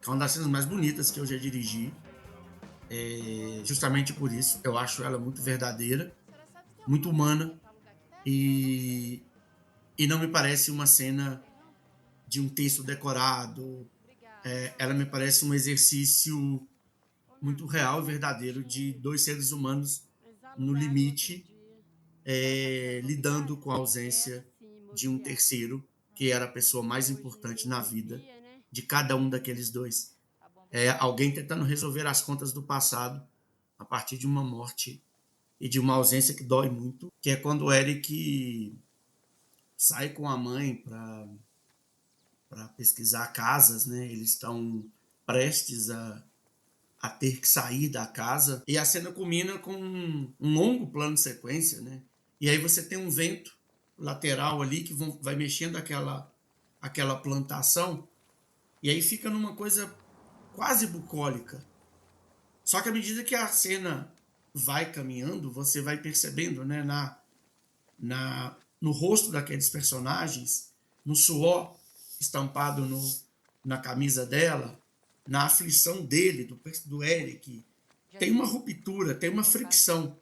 que é uma das cenas mais bonitas que eu já dirigi. Justamente por isso, eu acho ela muito verdadeira, muito humana e, e não me parece uma cena de um texto decorado. Ela me parece um exercício muito real e verdadeiro de dois seres humanos no limite, lidando com a ausência de um terceiro, que era a pessoa mais importante na vida de cada um daqueles dois. Alguém tentando resolver as contas do passado a partir de uma morte e de uma ausência que dói muito, que é quando o Eric sai com a mãe para pesquisar casas, né? Eles estão prestes a ter que sair da casa e a cena culmina com um longo plano de sequência, né? E aí você tem um vento lateral ali que vai mexendo aquela plantação e aí fica numa coisa quase bucólica. Só que à medida que a cena vai caminhando, você vai percebendo, né, no rosto daqueles personagens, no suor estampado na camisa dela, na aflição dele, do Eric, tem uma ruptura, tem uma fricção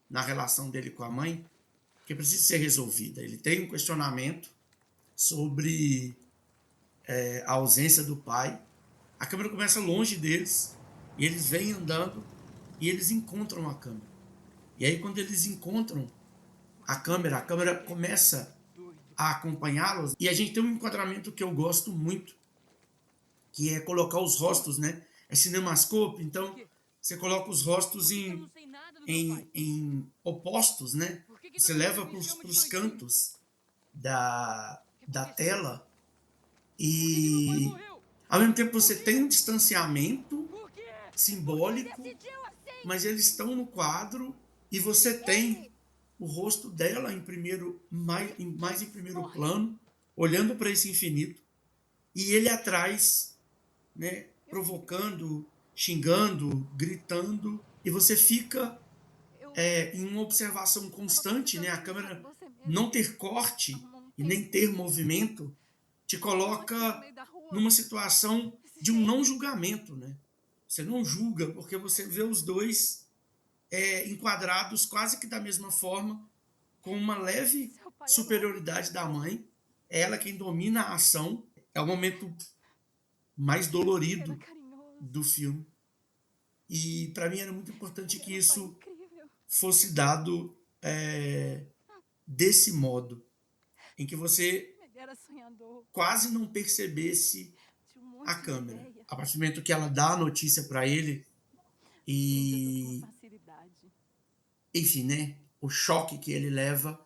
na relação dele com a mãe que precisa ser resolvida. Ele tem um questionamento sobre a ausência do pai. A câmera começa longe deles e eles vêm andando e eles encontram a câmera. E aí, quando eles encontram a câmera começa a acompanhá-los e a gente tem um enquadramento que eu gosto muito, que é colocar os rostos, né? É cinemascope, então você coloca os rostos em opostos, né? Você leva para os cantos da tela e ao mesmo tempo você tem um distanciamento simbólico, mas eles estão no quadro e você tem o rosto dela mais em primeiro plano, olhando para esse infinito, e ele atrás, né, provocando, xingando, gritando, e você fica em uma observação constante, né? A câmera não ter corte e nem ter movimento te coloca numa situação de um não julgamento, né? Você não julga porque você vê os dois enquadrados quase que da mesma forma, com uma leve superioridade da mãe. É ela quem domina a ação. É o momento mais dolorido do filme. E para mim era muito importante que isso fosse dado desse modo, em que você quase não percebesse a câmera. A partir do momento que ela dá a notícia para ele e, enfim, né, o choque que ele leva,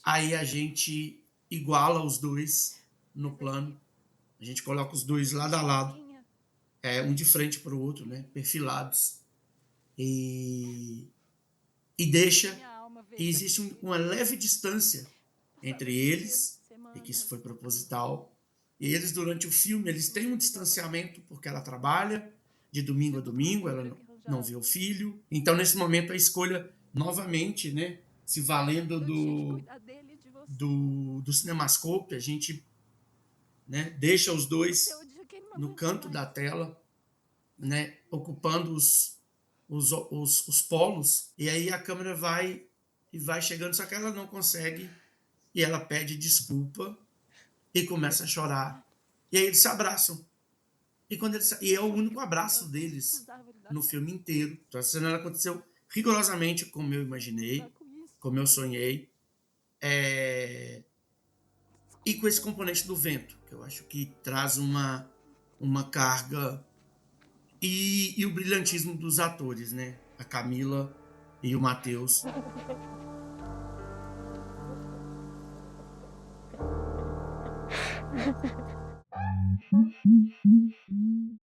aí a gente iguala os dois no plano, a gente coloca os dois lado a lado, um de frente para o outro, né, perfilados, e, e deixa, e existe uma leve distância entre eles, e que isso foi proposital, e eles durante o filme, eles têm um distanciamento porque ela trabalha de domingo a domingo, ela não vê o filho, então nesse momento a escolha novamente, né, se valendo do cinemascope, a gente, né, deixa os dois no canto da tela, né, ocupando os polos, e aí a câmera vai chegando, só que ela não consegue, e ela pede desculpa e começa a chorar. E aí eles se abraçam. E é o único abraço deles no filme inteiro. Então essa cena aconteceu rigorosamente como eu imaginei, como eu sonhei. E com esse componente do vento, que eu acho que traz uma carga e o brilhantismo dos atores, né? A Camila e o Matheus.